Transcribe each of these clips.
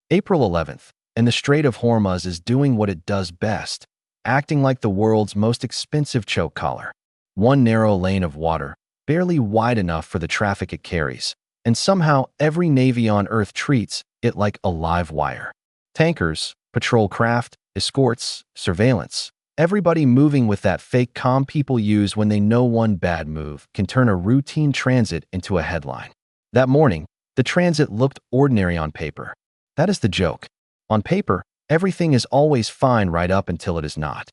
April 11th, and the Strait of Hormuz is doing what it does best, acting like the world's most expensive choke collar. One narrow lane of water, barely wide enough for the traffic it carries, and somehow every navy on Earth treats it like a live wire. Tankers, patrol craft, escorts, surveillance, everybody moving with that fake calm people use when they know one bad move can turn a routine transit into a headline. That morning, the transit looked ordinary on paper. That is the joke. On paper, everything is always fine right up until it is not.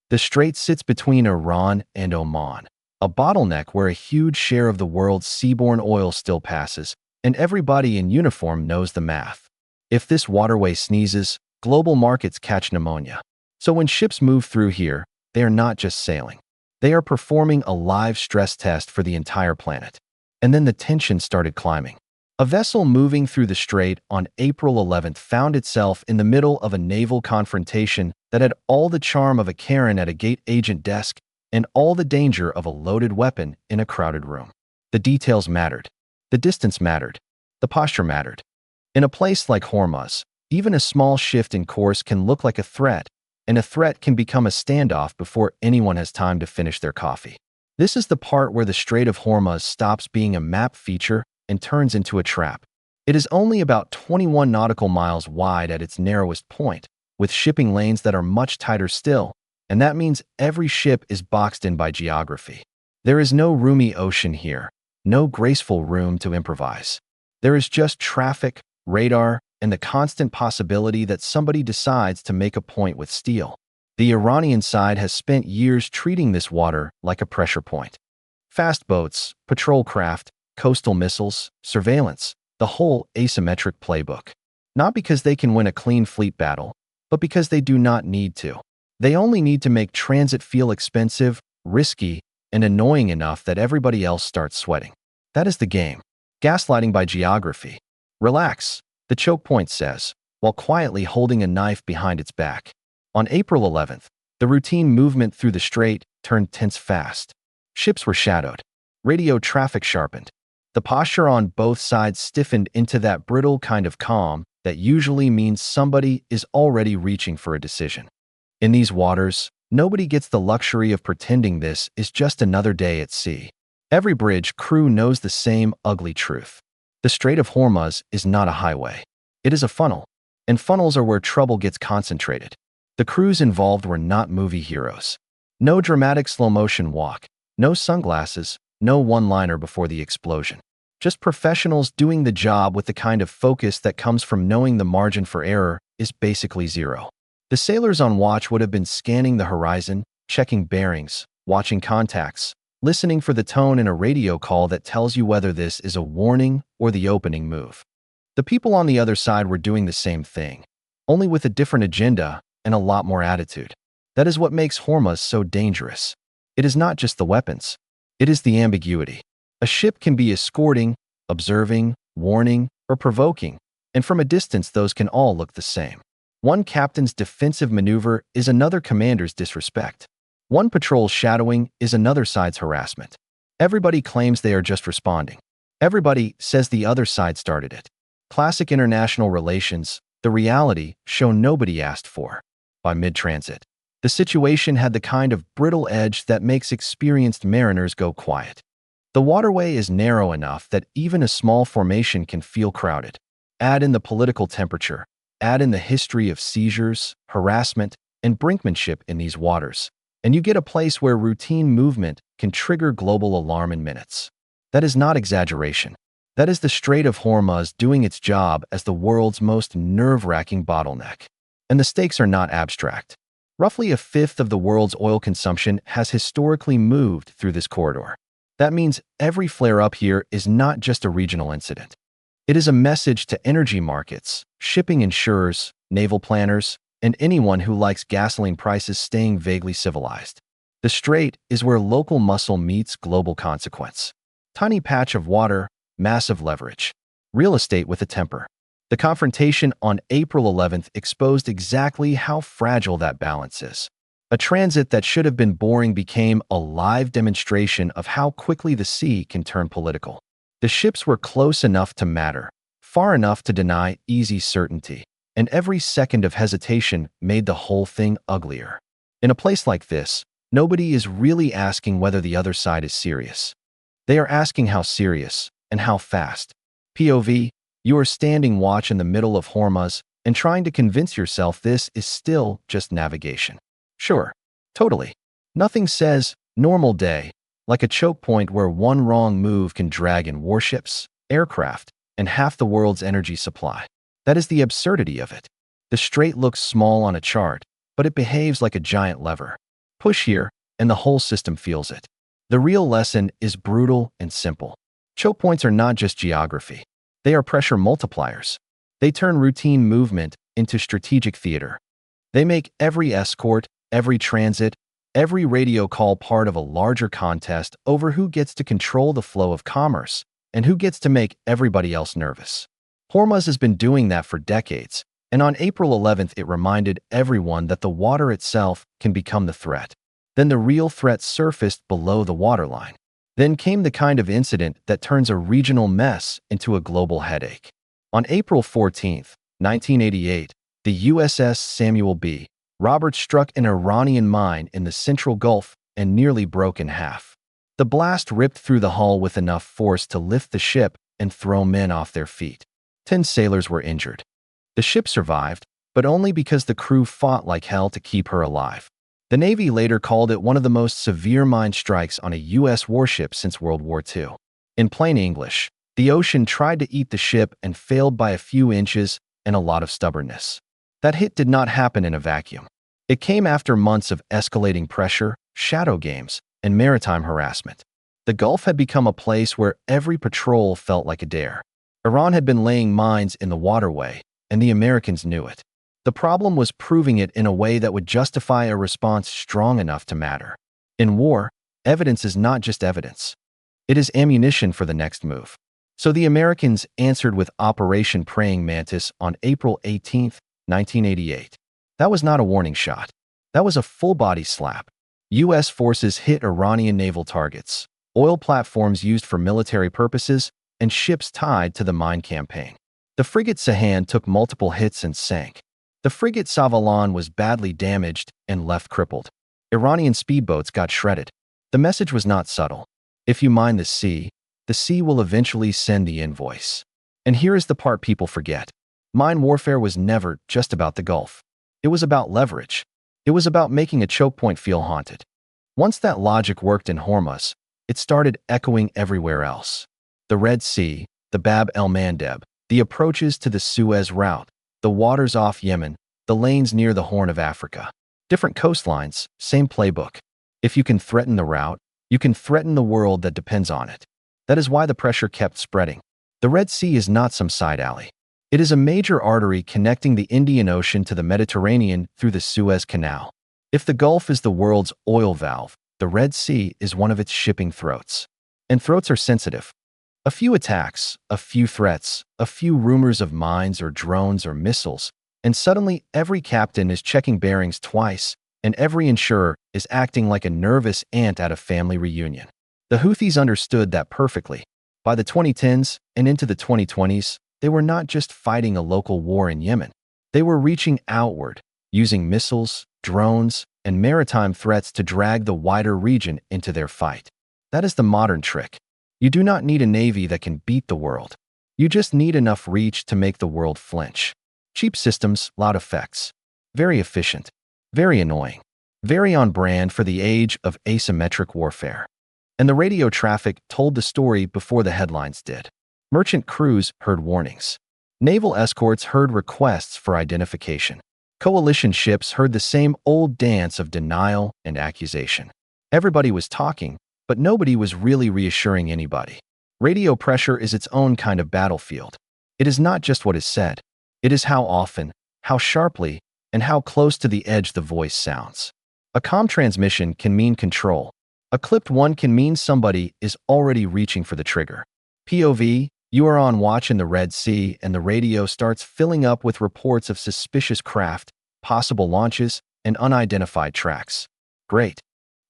The strait sits between Iran and Oman, a bottleneck where a huge share of the world's seaborne oil still passes, and everybody in uniform knows the math. If this waterway sneezes, global markets catch pneumonia. So when ships move through here, they are not just sailing. They are performing a live stress test for the entire planet. And then the tension started climbing. A vessel moving through the strait on April 11th found itself in the middle of a naval confrontation that had all the charm of a Karen at a gate agent desk and all the danger of a loaded weapon in a crowded room. The details mattered. The distance mattered. The posture mattered. In a place like Hormuz, even a small shift in course can look like a threat, and a threat can become a standoff before anyone has time to finish their coffee. This is the part where the Strait of Hormuz stops being a map feature and turns into a trap. It is only about 21 nautical miles wide at its narrowest point, with shipping lanes that are much tighter still, and that means every ship is boxed in by geography. There is no roomy ocean here, no graceful room to improvise. There is just traffic, radar, and the constant possibility that somebody decides to make a point with steel. The Iranian side has spent years treating this water like a pressure point. Fast boats, patrol craft, coastal missiles, surveillance, the whole asymmetric playbook. Not because they can win a clean fleet battle, but because they do not need to. They only need to make transit feel expensive, risky, and annoying enough that everybody else starts sweating. That is the game. Gaslighting by geography. Relax, the choke point says, while quietly holding a knife behind its back. On April 11th, the routine movement through the strait turned tense fast. Ships were shadowed. Radio traffic sharpened. The posture on both sides stiffened into that brittle kind of calm that usually means somebody is already reaching for a decision. In these waters, nobody gets the luxury of pretending this is just another day at sea. Every bridge crew knows the same ugly truth. The Strait of Hormuz is not a highway. It is a funnel, and funnels are where trouble gets concentrated. The crews involved were not movie heroes. No dramatic slow-motion walk, no sunglasses, no one-liner before the explosion. Just professionals doing the job with the kind of focus that comes from knowing the margin for error is basically zero. The sailors on watch would have been scanning the horizon, checking bearings, watching contacts, listening for the tone in a radio call that tells you whether this is a warning or the opening move. The people on the other side were doing the same thing, only with a different agenda and a lot more attitude. That is what makes Hormuz so dangerous. It is not just the weapons. It is the ambiguity. A ship can be escorting, observing, warning, or provoking, and from a distance those can all look the same. One captain's defensive maneuver is another commander's disrespect. One patrol's shadowing is another side's harassment. Everybody claims they are just responding. Everybody says the other side started it. Classic international relations, the reality show nobody asked for. By mid-transit, the situation had the kind of brittle edge that makes experienced mariners go quiet. The waterway is narrow enough that even a small formation can feel crowded. Add in the political temperature, add in the history of seizures, harassment, and brinkmanship in these waters, and you get a place where routine movement can trigger global alarm in minutes. That is not exaggeration. That is the Strait of Hormuz doing its job as the world's most nerve-wracking bottleneck. And the stakes are not abstract. Roughly a fifth of the world's oil consumption has historically moved through this corridor. That means every flare-up here is not just a regional incident. It is a message to energy markets, shipping insurers, naval planners, and anyone who likes gasoline prices staying vaguely civilized. The strait is where local muscle meets global consequence. Tiny patch of water, massive leverage. Real estate with a temper. The confrontation on April 11th exposed exactly how fragile that balance is. A transit that should have been boring became a live demonstration of how quickly the sea can turn political. The ships were close enough to matter, far enough to deny easy certainty. and every second of hesitation made the whole thing uglier. In a place like this, nobody is really asking whether the other side is serious. They are asking how serious and how fast. POV, you are standing watch in the middle of Hormuz and trying to convince yourself this is still just navigation. Sure, totally. Nothing says normal day like a choke point where one wrong move can drag in warships, aircraft, and half the world's energy supply. That is the absurdity of it. The strait looks small on a chart, but it behaves like a giant lever. Push here, and the whole system feels it. The real lesson is brutal and simple. Choke points are not just geography. They are pressure multipliers. They turn routine movement into strategic theater. They make every escort, every transit, every radio call part of a larger contest over who gets to control the flow of commerce and who gets to make everybody else nervous. Hormuz has been doing that for decades, and on April 11th it reminded everyone that the water itself can become the threat. Then the real threat surfaced below the waterline. Then came the kind of incident that turns a regional mess into a global headache. On April 14th, 1988, the USS Samuel B. Roberts struck an Iranian mine in the Central Gulf and nearly broke in half. The blast ripped through the hull with enough force to lift the ship and throw men off their feet. 10 sailors were injured. The ship survived, but only because the crew fought like hell to keep her alive. The Navy later called it one of the most severe mine strikes on a U.S. warship since World War II. In plain English, the ocean tried to eat the ship and failed by a few inches and a lot of stubbornness. That hit did not happen in a vacuum. It came after months of escalating pressure, shadow games, and maritime harassment. The Gulf had become a place where every patrol felt like a dare. Iran had been laying mines in the waterway, and the Americans knew it. The problem was proving it in a way that would justify a response strong enough to matter. In war, evidence is not just evidence. It is ammunition for the next move. So the Americans answered with Operation Praying Mantis on April 18, 1988. That was not a warning shot. That was a full-body slap. U.S. forces hit Iranian naval targets, oil platforms used for military purposes, and ships tied to the mine campaign. The frigate Sahan took multiple hits and sank. The frigate Savalan was badly damaged and left crippled. Iranian speedboats got shredded. The message was not subtle. If you mine the sea will eventually send the invoice. And here is the part people forget. Mine warfare was never just about the Gulf. It was about leverage. It was about making a choke point feel haunted. Once that logic worked in Hormuz, it started echoing everywhere else. The Red Sea, the Bab el-Mandeb, the approaches to the Suez Route, the waters off Yemen, the lanes near the Horn of Africa. Different coastlines, same playbook. If you can threaten the route, you can threaten the world that depends on it. That is why the pressure kept spreading. The Red Sea is not some side alley. It is a major artery connecting the Indian Ocean to the Mediterranean through the Suez Canal. If the Gulf is the world's oil valve, the Red Sea is one of its shipping throats. And throats are sensitive. A few attacks, a few threats, a few rumors of mines or drones or missiles, and suddenly every captain is checking bearings twice, and every insurer is acting like a nervous aunt at a family reunion. The Houthis understood that perfectly. By the 2010s and into the 2020s, they were not just fighting a local war in Yemen. They were reaching outward, using missiles, drones, and maritime threats to drag the wider region into their fight. That is the modern trick. You do not need a navy that can beat the world. You just need enough reach to make the world flinch. Cheap systems, loud effects. Very efficient. Very annoying. Very on brand for the age of asymmetric warfare. And the radio traffic told the story before the headlines did. Merchant crews heard warnings. Naval escorts heard requests for identification. Coalition ships heard the same old dance of denial and accusation. Everybody was talking, but nobody was really reassuring anybody. Radio pressure is its own kind of battlefield. It is not just what is said. It is how often, how sharply, and how close to the edge the voice sounds. A comm transmission can mean control. A clipped one can mean somebody is already reaching for the trigger. POV, you are on watch in the Red Sea and the radio starts filling up with reports of suspicious craft, possible launches, and unidentified tracks. Great.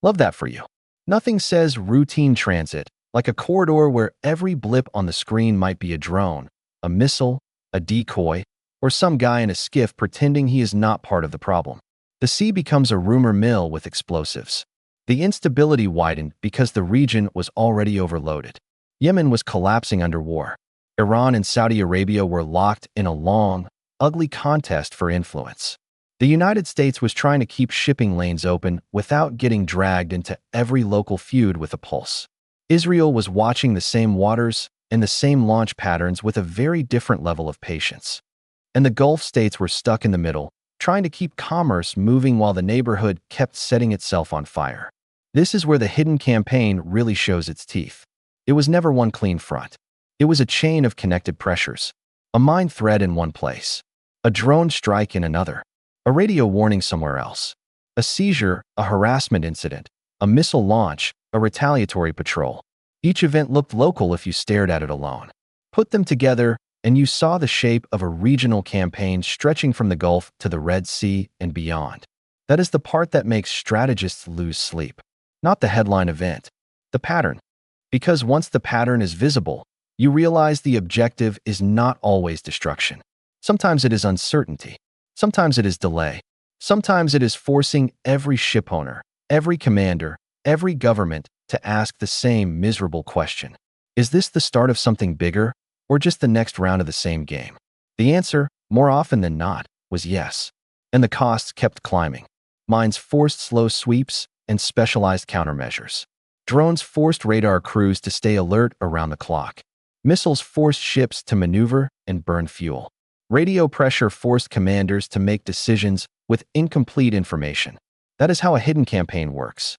Love that for you. Nothing says routine transit like a corridor where every blip on the screen might be a drone, a missile, a decoy, or some guy in a skiff pretending he is not part of the problem. The sea becomes a rumor mill with explosives. The instability widened because the region was already overloaded. Yemen was collapsing under war. Iran and Saudi Arabia were locked in a long, ugly contest for influence. The United States was trying to keep shipping lanes open without getting dragged into every local feud with a pulse. Israel was watching the same waters and the same launch patterns with a very different level of patience. And the Gulf states were stuck in the middle, trying to keep commerce moving while the neighborhood kept setting itself on fire. This is where the hidden campaign really shows its teeth. It was never one clean front. It was a chain of connected pressures. A mine thread in one place, a drone strike in another, a radio warning somewhere else, a seizure, a harassment incident, a missile launch, a retaliatory patrol. Each event looked local if you stared at it alone. Put them together, and you saw the shape of a regional campaign stretching from the Gulf to the Red Sea and beyond. That is the part that makes strategists lose sleep. Not the headline event, the pattern. Because once the pattern is visible, you realize the objective is not always destruction. Sometimes it is uncertainty. Sometimes it is delay. Sometimes it is forcing every shipowner, every commander, every government to ask the same miserable question. Is this the start of something bigger, or just the next round of the same game? The answer, more often than not, was yes. And the costs kept climbing. Mines forced slow sweeps and specialized countermeasures. Drones forced radar crews to stay alert around the clock. Missiles forced ships to maneuver and burn fuel. Radio pressure forced commanders to make decisions with incomplete information. That is how a hidden campaign works.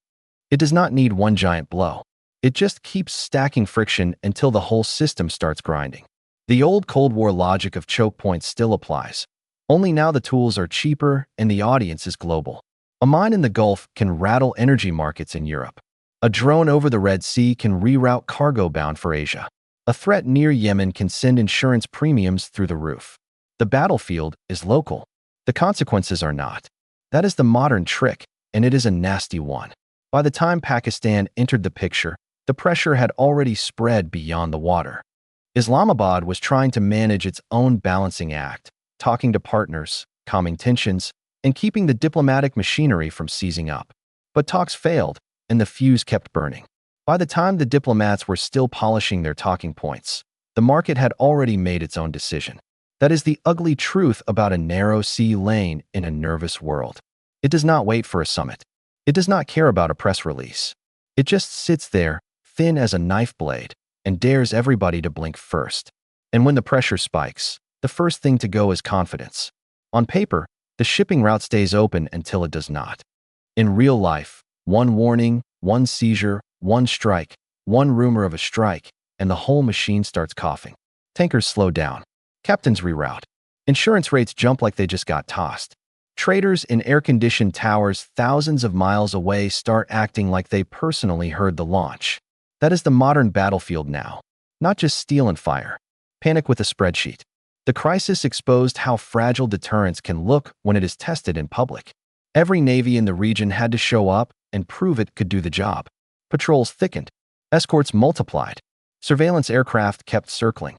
It does not need one giant blow. It just keeps stacking friction until the whole system starts grinding. The old Cold War logic of choke points still applies. Only now the tools are cheaper and the audience is global. A mine in the Gulf can rattle energy markets in Europe. A drone over the Red Sea can reroute cargo bound for Asia. A threat near Yemen can send insurance premiums through the roof. The battlefield is local. The consequences are not. That is the modern trick, and it is a nasty one. By the time Pakistan entered the picture, the pressure had already spread beyond the water. Islamabad was trying to manage its own balancing act, talking to partners, calming tensions, and keeping the diplomatic machinery from seizing up. But talks failed, and the fuse kept burning. By the time the diplomats were still polishing their talking points, the market had already made its own decision. That is the ugly truth about a narrow sea lane in a nervous world. It does not wait for a summit. It does not care about a press release. It just sits there, thin as a knife blade, and dares everybody to blink first. And when the pressure spikes, the first thing to go is confidence. On paper, the shipping route stays open until it does not. In real life, one warning, one seizure, one strike, one rumor of a strike, and the whole machine starts coughing. Tankers slow down. Captains reroute. Insurance rates jump like they just got tossed. Traders in air-conditioned towers thousands of miles away start acting like they personally heard the launch. That is the modern battlefield now. Not just steel and fire. Panic with a spreadsheet. The crisis exposed how fragile deterrence can look when it is tested in public. Every navy in the region had to show up and prove it could do the job. Patrols thickened. Escorts multiplied. Surveillance aircraft kept circling.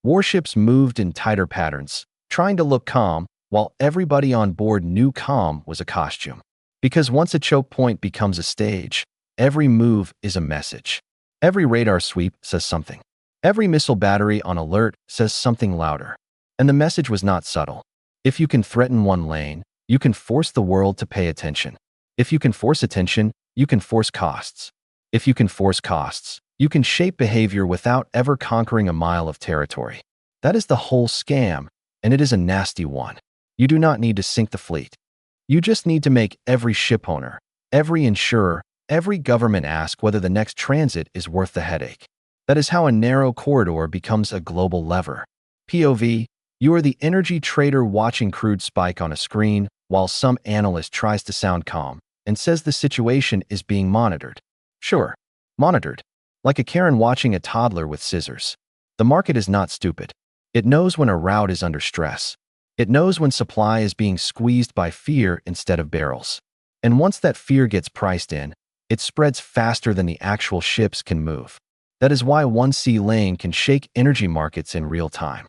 Warships moved in tighter patterns, trying to look calm, while everybody on board knew calm was a costume. Because once a choke point becomes a stage, every move is a message. Every radar sweep says something. Every missile battery on alert says something louder. And the message was not subtle. If you can threaten one lane, you can force the world to pay attention. If you can force attention, you can force costs. If you can force costs, you can shape behavior without ever conquering a mile of territory. That is the whole scam, and it is a nasty one. You do not need to sink the fleet. You just need to make every shipowner, every insurer, every government ask whether the next transit is worth the headache. That is how a narrow corridor becomes a global lever. POV, you are the energy trader watching crude spike on a screen while some analyst tries to sound calm and says the situation is being monitored. Sure, monitored. Like a Karen watching a toddler with scissors. The market is not stupid. It knows when a route is under stress. It knows when supply is being squeezed by fear instead of barrels. And once that fear gets priced in, it spreads faster than the actual ships can move. That is why one sea lane can shake energy markets in real time.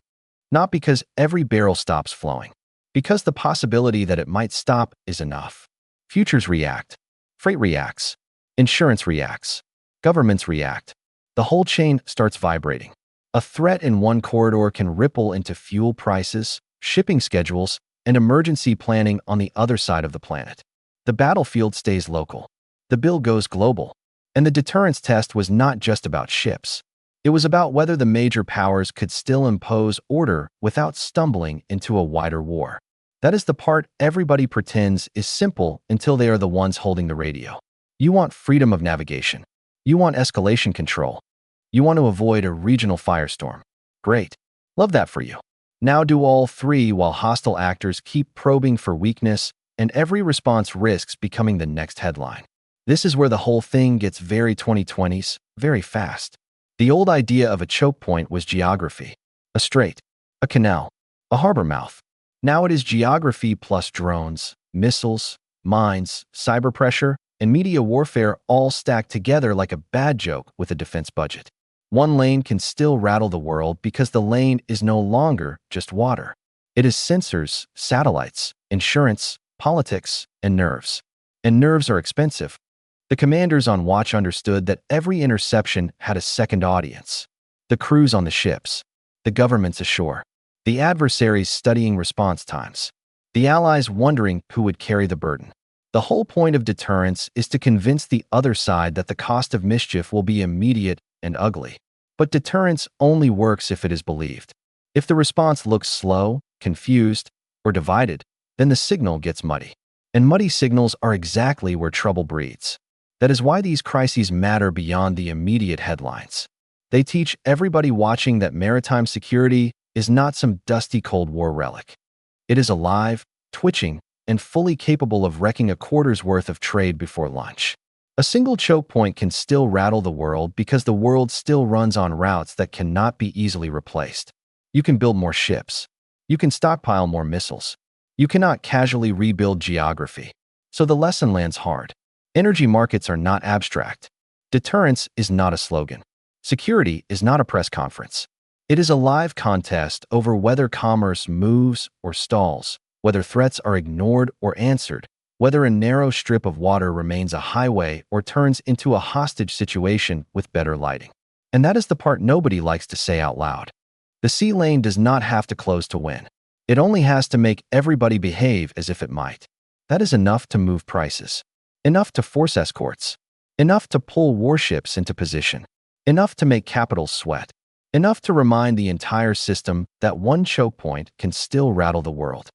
Not because every barrel stops flowing, because the possibility that it might stop is enough. Futures react. Freight reacts. Insurance reacts. Governments react. The whole chain starts vibrating. A threat in one corridor can ripple into fuel prices, shipping schedules, and emergency planning on the other side of the planet. The battlefield stays local. The bill goes global. And the deterrence test was not just about ships. It was about whether the major powers could still impose order without stumbling into a wider war. That is the part everybody pretends is simple until they are the ones holding the radio. You want freedom of navigation. You want escalation control. You want to avoid a regional firestorm. Great. Love that for you. Now do all three while hostile actors keep probing for weakness, and every response risks becoming the next headline. This is where the whole thing gets very 2020s, very fast. The old idea of a choke point was geography. A strait, a canal, a harbor mouth. Now it is geography plus drones, missiles, mines, cyber pressure, and media warfare all stacked together like a bad joke with a defense budget. One lane can still rattle the world because the lane is no longer just water. It is sensors, satellites, insurance, politics, and nerves. And nerves are expensive. The commanders on watch understood that every interception had a second audience. The crews on the ships, the governments ashore, the adversaries studying response times, the allies wondering who would carry the burden. The whole point of deterrence is to convince the other side that the cost of mischief will be immediate and ugly. But deterrence only works if it is believed. If the response looks slow, confused, or divided, then the signal gets muddy. And muddy signals are exactly where trouble breeds. That is why these crises matter beyond the immediate headlines. They teach everybody watching that maritime security is not some dusty Cold War relic. It is alive, twitching, and fully capable of wrecking a quarter's worth of trade before lunch. A single choke point can still rattle the world because the world still runs on routes that cannot be easily replaced. You can build more ships. You can stockpile more missiles. You cannot casually rebuild geography. So the lesson lands hard. Energy markets are not abstract. Deterrence is not a slogan. Security is not a press conference. It is a live contest over whether commerce moves or stalls, whether threats are ignored or answered, whether a narrow strip of water remains a highway or turns into a hostage situation with better lighting. And that is the part nobody likes to say out loud. The sea lane does not have to close to win. It only has to make everybody behave as if it might. That is enough to move prices. Enough to force escorts. Enough to pull warships into position. Enough to make capitals sweat. Enough to remind the entire system that one choke point can still rattle the world.